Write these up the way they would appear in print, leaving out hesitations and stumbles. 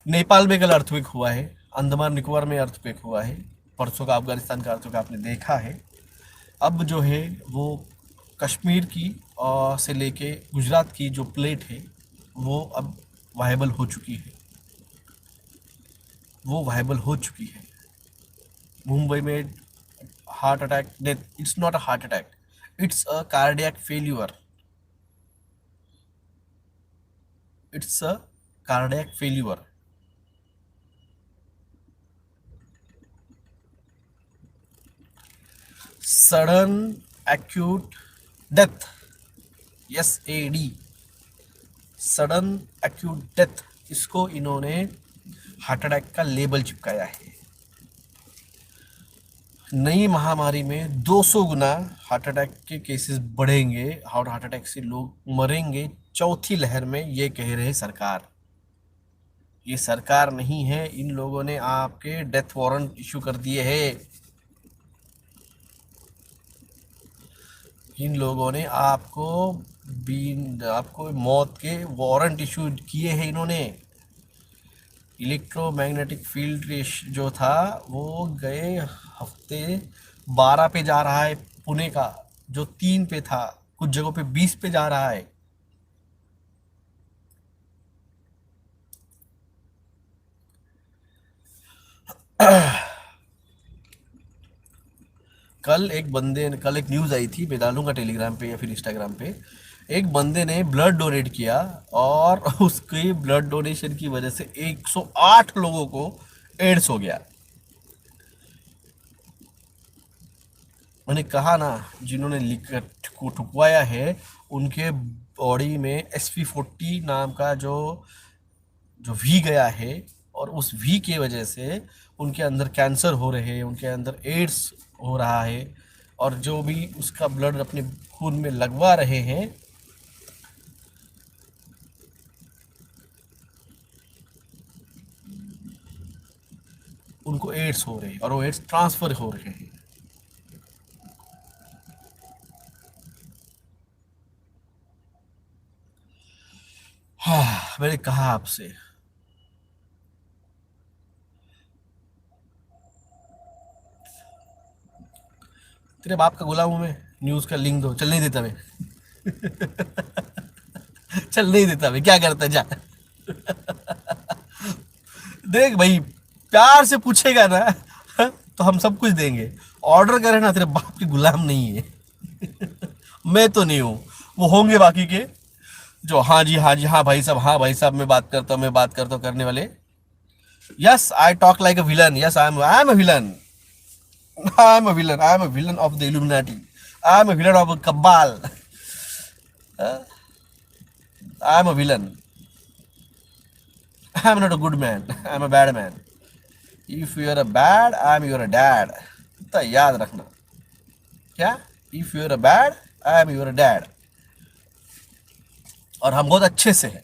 नेपाल में कल अर्थक्वेक हुआ है, अंडमान निकोबार में अर्थक्वेक हुआ है, परसों का अफगानिस्तान का अर्थक्वेक आपने देखा है। अब जो है वो कश्मीर की से लेके गुजरात की जो प्लेट है वो अब वायबल हो चुकी है, वो वायबल हो चुकी है। मुंबई में heart attack death, it's not a heart attack, it's a cardiac failure, it's a cardiac failure. Sudden acute death, SAD, sudden acute death, इसको इन्होंने हार्ट अटैक का लेबल चिपकाया है। नई महामारी में 200 गुना हार्ट अटैक के केसेस बढ़ेंगे और हार्ट अटैक से लोग मरेंगे चौथी लहर में, ये कह रहे सरकार। ये सरकार नहीं है, इन लोगों ने आपके डेथ वारंट इशू कर दिए हैं। इन लोगों ने आपको मौत के वारंट इशू किए हैं इन्होंने। इलेक्ट्रोमैग्नेटिक फील्ड जो था वो गए हफ्ते 12 पे जा रहा है पुणे का, जो 3 पे था, कुछ जगहों पे 20 पे जा रहा है। कल एक न्यूज़ आई थी, मैं डालूंगा टेलीग्राम पे या फिर इंस्टाग्राम पे। एक बंदे ने ब्लड डोनेट किया और उसके ब्लड डोनेशन की वजह से 108 लोगों को एड्स हो गया। मैंने कहा ना, जिन्होंने लिख ठुकवाया है उनके बॉडी में SV40 नाम का जो जो वी गया है, और उस वी की वजह से उनके अंदर कैंसर हो रहे हैं, उनके अंदर एड्स हो रहा है। और जो भी उसका ब्लड अपने खून में लगवा रहे हैं, उनको एड्स हो रहे हैं और वो एड्स ट्रांसफर हो रहे हैं। हाँ, मैंने कहा आपसे, तेरे बाप का गुलाम हूं मैं। न्यूज़ का लिंक दो, चल नहीं देता मैं। चल नहीं देता मैं, क्या करता है, जा। देख भाई, प्यार से पूछेगा ना तो हम सब कुछ देंगे। ऑर्डर करे ना, तेरे बाप के गुलाम नहीं है। मैं तो नहीं हूँ, वो होंगे बाकी के जो हाँ जी हाँ जी हाँ भाई साहब, हाँ भाई साहब, मैं बात करता हूँ, मैं बात करता हूँ करने वाले। Yes, I talk like a villain, yes I am a villain, I am a villain, I am a villain of the Illuminati, I am a villain of cabal, I am a villain, I am not a good man, I am a bad man. If you are a bad, I am your dad, तो याद रखना। क्या? If you are a bad, I am your dad. और हम बहुत अच्छे से हैं,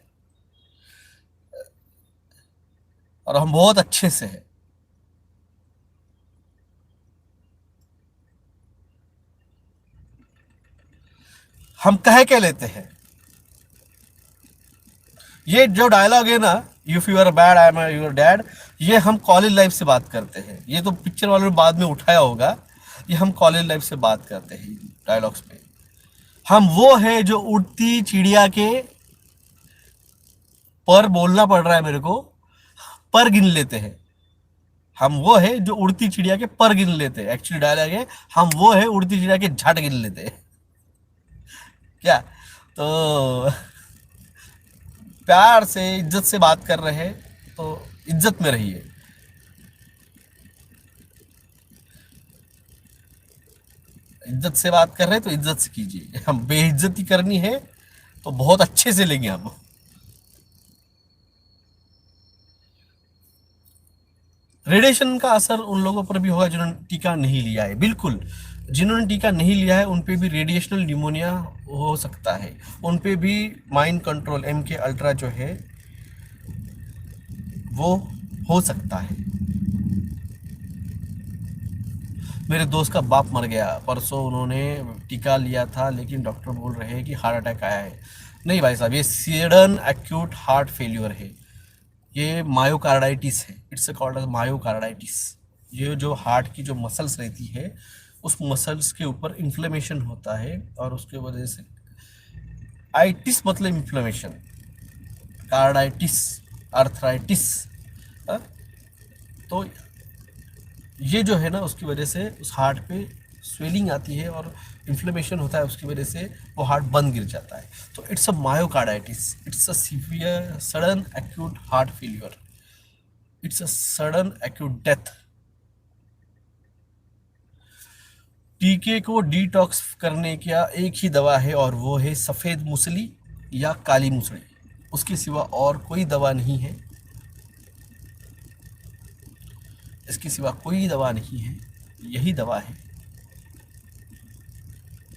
और हम बहुत अच्छे से हैं। हम कह के लेते हैं, ये जो डायलॉग है ना, if you are bad I am your dad, ये हम कॉलेज लाइफ से बात करते हैं। ये तो पिक्चर वालों ने बाद में उठाया होगा, ये हम कॉलेज लाइफ से बात करते हैं डायलॉग्स पे। हम वो है जो उड़ती चिड़िया के पर बोलना पड़ रहा है मेरे को, पर गिन लेते हैं। हम वो है जो उड़ती चिड़िया के पर गिन लेते हैं, एक्चुअली डायलॉग है, हम वो है उड़ती चिड़िया के झट गिन लेते हैं। क्या? तो प्यार से इज्जत से बात कर रहे हैं तो इज्जत में रहिए। इज्जत से बात कर रहे हैं तो इज्जत से कीजिए। हम बेइज्जती करनी है तो बहुत अच्छे से लेंगे हम। रेडिएशन का असर उन लोगों पर भी होगा जिन्होंने टीका नहीं लिया है, बिल्कुल। जिन्होंने टीका नहीं लिया है उन पे भी रेडिएशनल न्यूमोनिया हो सकता है, उन पे भी माइंड कंट्रोल MK अल्ट्रा जो है वो हो सकता है। मेरे दोस्त का बाप मर गया परसों, उन्होंने टीका लिया था लेकिन डॉक्टर बोल रहे हैं कि हार्ट अटैक आया है। नहीं भाई साहब, ये सडन एक्यूट हार्ट फेल्यूर है। ये मायोकार्डाइटिस है, इट्स कॉल्ड एज मायोकार्डाइटिस। ये जो हार्ट की जो मसल्स रहती है उस मसल्स के ऊपर इन्फ्लेमेशन होता है और उसके वजह से, आइटिस मतलब इन्फ्लेमेशन, कार्डाइटिस, आर्थराइटिस। तो ये जो है ना उसकी वजह से उस हार्ट पे स्वेलिंग आती है और इन्फ्लेमेशन होता है, उसकी वजह से वो हार्ट बंद गिर जाता है। तो it's a myocarditis, it's a severe sudden acute heart failure, it's a sudden acute death. टीके को डिटॉक्स करने का एक ही दवा है और वो है सफ़ेद मूसली या काली मूसली, उसके सिवा और कोई दवा नहीं है, इसके सिवा कोई दवा नहीं है, यही दवा है।